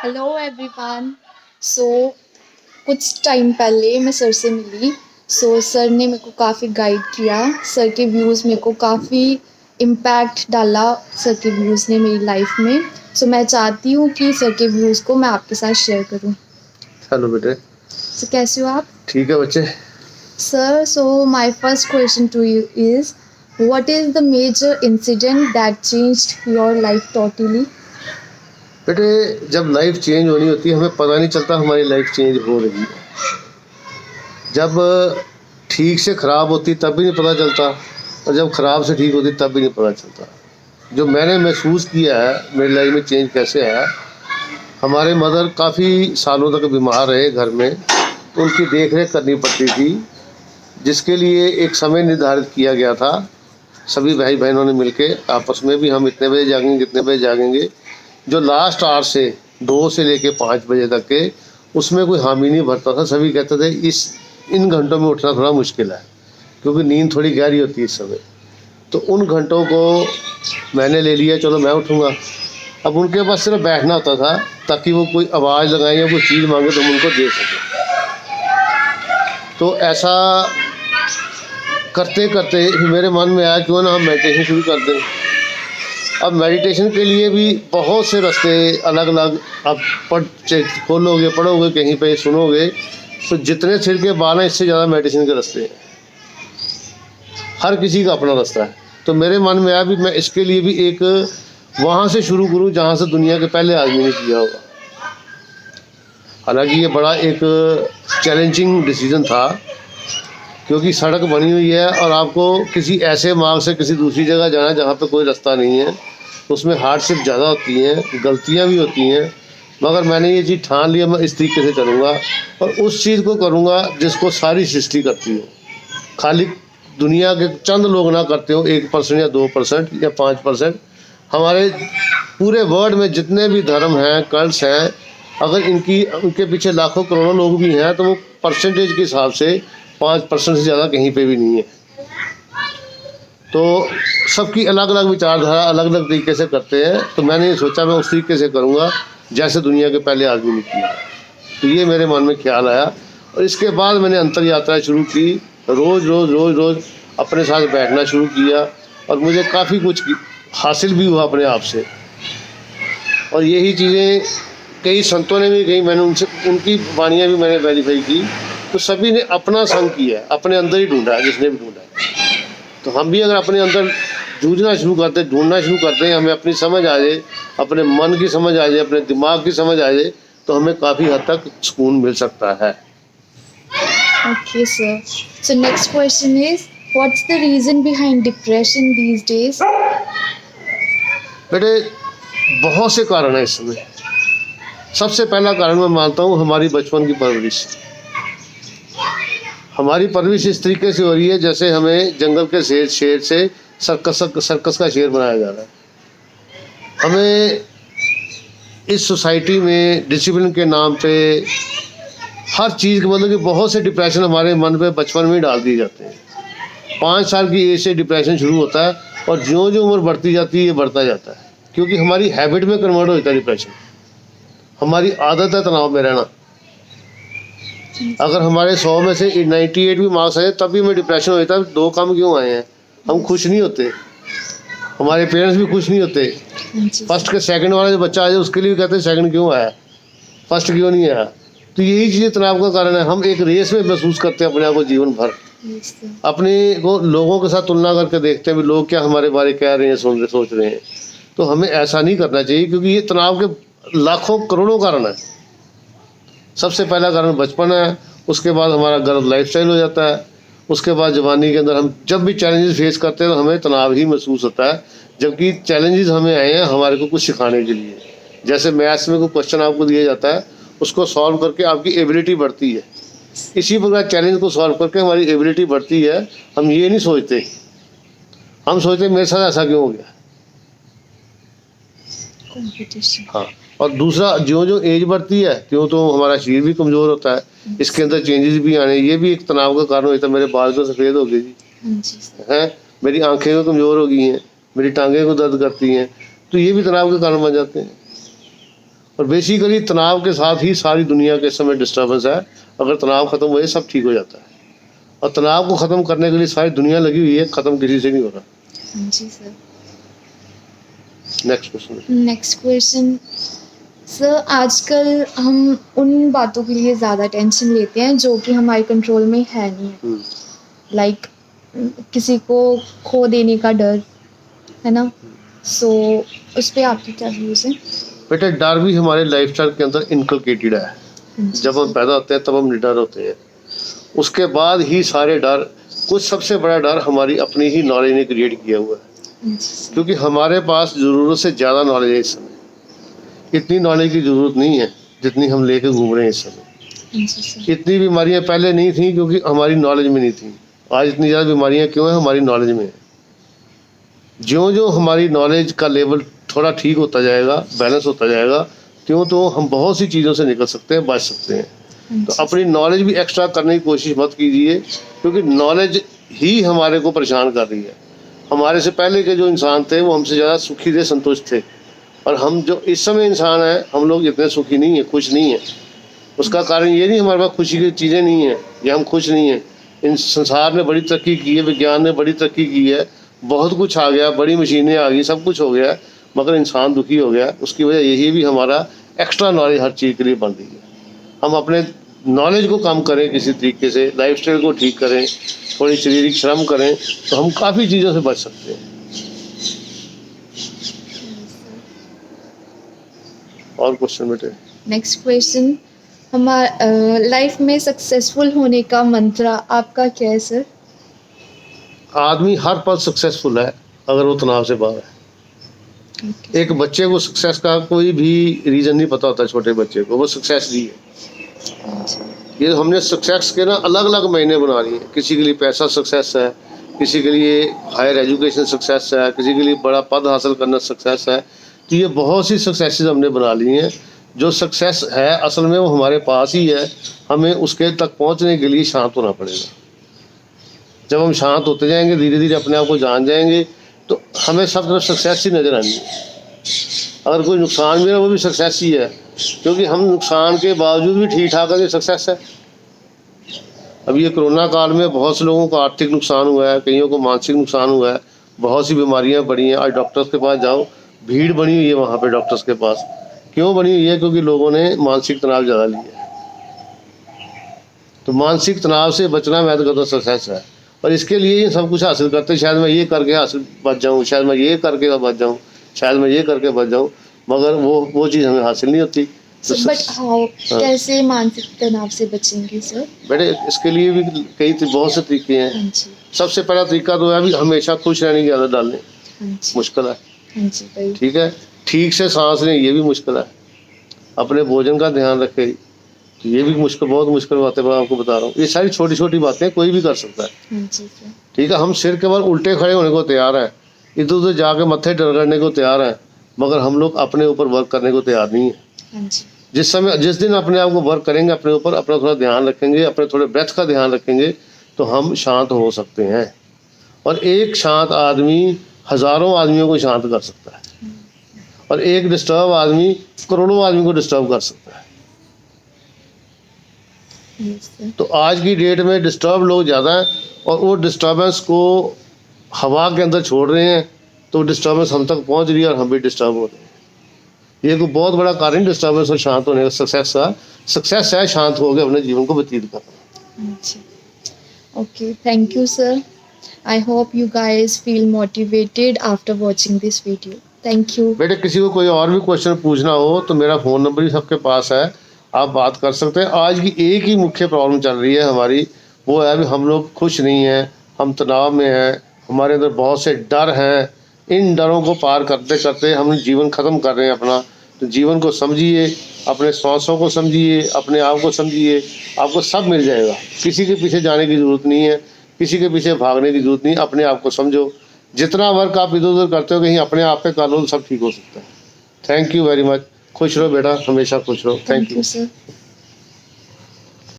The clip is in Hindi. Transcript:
Hello everyone. सो कुछ टाइम पहले मैं सर से मिली। सर ने मेरे को काफ़ी गाइड किया। सर के व्यूज़ मेरे को काफ़ी इम्पैक्ट डाला। सर के व्यूज़ ने मेरी लाइफ में। मैं चाहती हूँ कि सर के व्यूज़ को मैं आपके साथ शेयर करूँ। हेलो बेटे। कैसे हो आप? ठीक है बच्चे। Sir, my first question to you is what is the major incident that changed your life totally? बेटे, जब लाइफ चेंज होनी होती है हमें पता नहीं चलता हमारी लाइफ चेंज हो रही है। जब ठीक से ख़राब होती तब भी नहीं पता चलता, और जब ख़राब से ठीक होती तब भी नहीं पता चलता। जो मैंने महसूस किया है मेरी लाइफ में चेंज कैसे है, हमारे मदर काफ़ी सालों तक बीमार रहे घर में, तो उनकी देख रेख करनी पड़ती थी, जिसके लिए एक समय निर्धारित किया गया था। सभी भाई बहनों ने मिलके आपस में भी हम इतने बजे जागेंगे इतने बजे जागेंगे। जो लास्ट आवर से 2 से लेके 5 बजे तक के, उसमें कोई हामी नहीं भरता था। सभी कहते थे इन घंटों में उठना थोड़ा मुश्किल है, क्योंकि नींद थोड़ी गहरी होती है इस समय। तो उन घंटों को मैंने ले लिया, चलो मैं उठूँगा। अब उनके पास सिर्फ बैठना होता था, ताकि वो कोई आवाज़ लगाएं या कोई चीज़ मांगे तो हम उनको दे सकें। तो ऐसा करते करते मेरे मन में आया क्यों ना हम मेडिटेशन शुरू कर दें। अब मेडिटेशन के लिए भी बहुत से रास्ते अलग अलग, आप खोलोगे पढ़ोगे कहीं पे सुनोगे तो जितने सिर के बाल हैं इससे ज़्यादा मेडिटेशन के रास्ते हैं। हर किसी का अपना रास्ता है। तो मेरे मन में आया भी मैं इसके लिए भी एक वहाँ से शुरू करूँ जहाँ से दुनिया के पहले आदमी ने किया होगा। हालांकि ये बड़ा एक चैलेंजिंग डिसीजन था, क्योंकि सड़क बनी हुई है और आपको किसी ऐसे मार्ग से किसी दूसरी जगह जाना है जहाँ पे कोई रास्ता नहीं है। उसमें हार्डशिप ज़्यादा होती हैं, गलतियाँ भी होती हैं, मगर मैंने ये चीज़ ठान लिया मैं इस तरीके से चलूँगा और उस चीज़ को करूँगा जिसको सारी सृष्टि करती हो। खाली दुनिया के चंद लोग ना करते हो, 1% या 2% या 5%। हमारे पूरे वर्ल्ड में जितने भी धर्म हैं, कल्ट्स हैं, अगर उनके पीछे लाखों करोड़ों लोग भी हैं तो वो परसेंटेज के हिसाब से 5% से ज़्यादा कहीं पे भी नहीं है। तो सबकी अलग अलग विचारधारा अलग अलग तरीके से करते हैं। तो मैंने ये सोचा मैं उस तरीके से करूँगा जैसे दुनिया के पहले आदमी ने किया। तो ये मेरे मन में ख्याल आया और इसके बाद मैंने अंतर यात्रा शुरू की। रोज़ रोज़ रोज़ रोज़ अपने साथ बैठना शुरू किया और मुझे काफ़ी कुछ हासिल भी हुआ अपने आप से। और यही चीज़ें कई संतों ने भी कही, मैंने उनकी वाणियाँ भी मैंने वेरीफाई की। तो सभी ने अपना संग किया है, अपने अंदर ही ढूंढा है जिसने भी ढूंढा है। तो हम भी अगर अपने अंदर जूझना शुरू करते, ढूंढना शुरू करते हैं, हमें अपनी समझ आ जाए, अपने मन की समझ आ जाए, अपने दिमाग की समझ आ जाए, तो हमें काफ़ी हद तक सुकून मिल सकता है। Okay, sir. So next question is, what's the reason behind depression these days? बेटे, बहुत से कारण हैं इस समय। सबसे पहला कारण मैं मानता हूँ हमारी बचपन की परवरिश। हमारी परवरिश इस तरीके से हो रही है जैसे हमें जंगल के शेर से सर्कस का शेर बनाया जा रहा है। हमें इस सोसाइटी में डिसिप्लिन के नाम पे हर चीज़ के मतलब कि बहुत से डिप्रेशन हमारे मन पे बचपन में ही डाल दिए जाते हैं। 5 साल की एज से डिप्रेशन शुरू होता है और ज्यों ज्यों उम्र बढ़ती जाती है ये बढ़ता जाता है, क्योंकि हमारी हैबिट में कन्वर्ट हो जाता है डिप्रेशन। हमारी आदत है तनाव में रहना। अगर हमारे 100 में से 98 भी मार्क्स आए तब भी हमें डिप्रेशन हो जाता है। 2 कम क्यों आए हैं, हम खुश नहीं होते, हमारे पेरेंट्स भी खुश नहीं होते। फर्स्ट के सेकंड वाला जो बच्चा आ जाए उसके लिए भी कहते हैं सेकंड क्यों आया, फर्स्ट क्यों नहीं आया। तो यही चीज़ें तनाव का कारण है। हम एक रेस में महसूस करते हैं अपने आप को जीवन भर। अपने को लोगों के साथ तुलना करके देखते हैं भी लोग क्या हमारे बारे कह रहे हैं, सोच रहे हैं। तो हमें ऐसा नहीं करना चाहिए, क्योंकि ये तनाव के लाखों करोड़ों कारण है। सबसे पहला कारण बचपन है, उसके बाद हमारा गलत लाइफस्टाइल हो जाता है, उसके बाद जवानी के अंदर हम जब भी चैलेंजेस फेस करते हैं तो हमें तनाव ही महसूस होता है, जबकि चैलेंजेस हमें आए हैं हमारे को कुछ सिखाने के लिए। जैसे मैथ्स में कोई क्वेश्चन आपको दिया जाता है, उसको सॉल्व करके आपकी एबिलिटी बढ़ती है। इसी प्रकार चैलेंज को सॉल्व करके हमारी एबिलिटी बढ़ती है। हम ये नहीं सोचते, हम सोचते मेरे साथ ऐसा क्यों हो गया। हाँ, और दूसरा ज्यों ज्यों एज बढ़ती है त्यों तो हमारा शरीर भी कमज़ोर होता है, इसके अंदर चेंजेस भी आने, ये भी एक तनाव का कारण होता है। मेरे बाल तो सफ़ेद हो गए जी हैं, मेरी आंखें तो कमज़ोर हो गई हैं, मेरी टांगें को दर्द करती हैं, तो ये भी तनाव के कारण बन जाते हैं। और बेसिकली तनाव के साथ ही सारी दुनिया के समय डिस्टर्बेंस है। अगर तनाव खत्म हो जाए सब ठीक हो जाता है, और तनाव को ख़त्म करने के लिए सारी दुनिया लगी हुई है, ख़त्म किसी से नहीं हो रहा। हाँ जी sir. Next question. Next question sir, आजकल हम उन बातों के लिए ज़्यादा टेंशन लेते हैं जो कि हमारे कंट्रोल में है नहीं है, लाइक किसी को खो देने का डर, है ना। सो उस पर आपके क्या व्यूज़ हैं? बेटा, डर भी हमारे लाइफस्टाइल के अंदर इनकलकेटेड है। जब हम पैदा होते हैं तब हम निडर होते हैं, उसके बाद ही सारे डर, कुछ सबसे बड़ा डर हमारी अपनी ही नॉलेज ने क्रिएट किया हुआ है, क्योंकि हमारे पास ज़रूरत से ज़्यादा नॉलेज है इस समय। इतनी नॉलेज की ज़रूरत नहीं है जितनी हम लेके घूम रहे हैं इस समय। इतनी बीमारियां पहले नहीं थी क्योंकि हमारी नॉलेज में नहीं थी। आज इतनी ज़्यादा बीमारियां क्यों हैं? हमारी नॉलेज में है। ज्यों ज्यों हमारी नॉलेज का लेवल थोड़ा ठीक होता जाएगा, बैलेंस होता जाएगा, त्यों तो हम बहुत सी चीज़ों से निकल सकते हैं, बच सकते हैं। तो अपनी नॉलेज भी एक्स्ट्रा करने की कोशिश मत कीजिए, क्योंकि नॉलेज ही हमारे को परेशान कर रही है। हमारे से पहले के जो इंसान थे वो हमसे ज़्यादा सुखी थे, संतुष्ट थे, और हम जो इस समय इंसान हैं, हम लोग इतने सुखी नहीं हैं, खुश नहीं हैं। उसका कारण ये नहीं हमारे पास खुशी की चीज़ें नहीं हैं या हम खुश नहीं हैं। इन संसार ने बड़ी तरक्की की है, विज्ञान ने बड़ी तरक्की की है, बहुत कुछ आ गया, बड़ी मशीनें आ गई, सब कुछ हो गया, मगर इंसान दुखी हो गया। उसकी वजह यही भी हमारा एक्स्ट्रा नॉलेज हर चीज़ के लिए बन रही है। हम अपने नॉलेज को कम करें किसी तरीके से, लाइफस्टाइल को ठीक करें, थोड़ी शारीरिक श्रम करें, तो हम काफ़ी चीज़ों से बच सकते हैं। और क्वेश्चन बेटे। नेक्स्ट क्वेश्चन, हमारा लाइफ में सक्सेसफुल होने का मंत्र आपका क्या है सर? आदमी हर पल सक्सेसफुल है अगर वो तनाव से बाहर है। एक बच्चे को सक्सेस का कोई भी रीज़न नहीं पता होता, छोटे बच्चे को वो सक्सेस दी है। ये हमने सक्सेस के ना अलग अलग महीने बना लिए हैं। किसी के लिए पैसा सक्सेस है, किसी के लिए हायर एजुकेशन सक्सेस है, किसी के लिए बड़ा पद हासिल करना सक्सेस है। तो ये बहुत सी सक्सेसेस हमने बना ली हैं। जो सक्सेस है असल में वो हमारे पास ही है, हमें उसके तक पहुंचने के लिए शांत होना पड़ेगा। जब हम शांत होते जाएंगे, धीरे धीरे अपने आप को जान जाएंगे, तो हमें सब तरफ सक्सेस ही नज़र आएंगी। अगर कोई नुकसान भी है वो भी सक्सेस ही है, क्योंकि हम नुकसान के बावजूद भी ठीक ठाक है, ये सक्सेस है। अब ये कोरोना काल में बहुत से लोगों को आर्थिक नुकसान हुआ है, कईयों को मानसिक नुकसान हुआ है, बहुत सी बीमारियां बढ़ी हैं। आज डॉक्टर्स के पास जाओ, भीड़ बनी हुई है वहाँ पे डॉक्टर्स के पास। क्यों बनी हुई है? क्योंकि लोगों ने मानसिक तनाव ज़्यादा लिया है। तो मानसिक तनाव से बचना मैं तो कहता हूँ सक्सेस है, और इसके लिए ये सब कुछ हासिल करते हैं। शायद मैं ये करके हासिल बच जाऊँ, शायद मैं ये करके बच जाऊँ, शायद मैं ये करके बच जाऊँ, मगर वो चीज़ हमें हासिल नहीं होती। तो बट हाउ, कैसे मानसिक तनाव से बचेंगे सर? बेटे, इसके लिए भी बहुत से तरीके हैं। सबसे पहला तरीका तो है अभी हमेशा खुश रहने की आदत डालने। मुश्किल है, ठीक है। ठीक से सांस लें, ये भी मुश्किल है। अपने भोजन का ध्यान रखें, तो ये भी मुश्किल, बहुत मुश्किल बातें मैं आपको बता रहा हूँ। ये सारी छोटी छोटी बातें कोई भी कर सकता है, ठीक है। हम सिर के बल उल्टे खड़े होने को तैयार हैं, इधर उधर जाके मत्थे रगड़ने को तैयार हैं, मगर हम लोग अपने ऊपर वर्क करने को तैयार नहीं है। जिस दिन अपने आप को वर्क करेंगे, अपने ऊपर अपना थोड़ा ध्यान रखेंगे, अपने थोड़े ब्रेथ का ध्यान रखेंगे, तो हम शांत हो सकते हैं। और एक शांत आदमी हज़ारों आदमियों को शांत कर सकता है, और एक डिस्टर्ब आदमी करोड़ों आदमी को डिस्टर्ब कर सकता है। तो आज की डेट में डिस्टर्ब लोग ज़्यादा हैं, और वो डिस्टर्बेंस को हवा के अंदर छोड़ रहे हैं, तो डिस्टर्बेंस हम तक पहुंच रही है और हम भी डिस्टर्ब हो रहे हैं। ये कोई बहुत बड़ा कारण डिस्टर्बेंस और शांत होने का सक्सेस है शांत हो गए अपने जीवन को व्यतीत करना। Okay, thank you sir. I hope you guys feel motivated after watching this video. Thank you. बेटे, किसी को कोई और भी क्वेश्चन पूछना हो तो मेरा फ़ोन नंबर ही सबके पास है, आप बात कर सकते हैं। आज की एक ही मुख्य प्रॉब्लम चल रही है हमारी, वो है अभी हम लोग खुश नहीं हैं, हम तनाव में हैं, हमारे अंदर बहुत से डर हैं। इन डरों को पार करते करते हम जीवन ख़त्म कर रहे हैं अपना। तो जीवन को समझिए, अपने सांसों को समझिए, अपने आप को समझिए, आपको सब मिल जाएगा। किसी के पीछे जाने की ज़रूरत नहीं है, किसी के पीछे भागने की ज़रूरत नहीं। अपने आप को समझो, जितना वर्क आप इधर उधर करते हो कहीं अपने आप पे कर लो, सब ठीक हो सकता है। Thank you very much. खुश रहो बेटा, हमेशा खुश रहो। Thank you sir.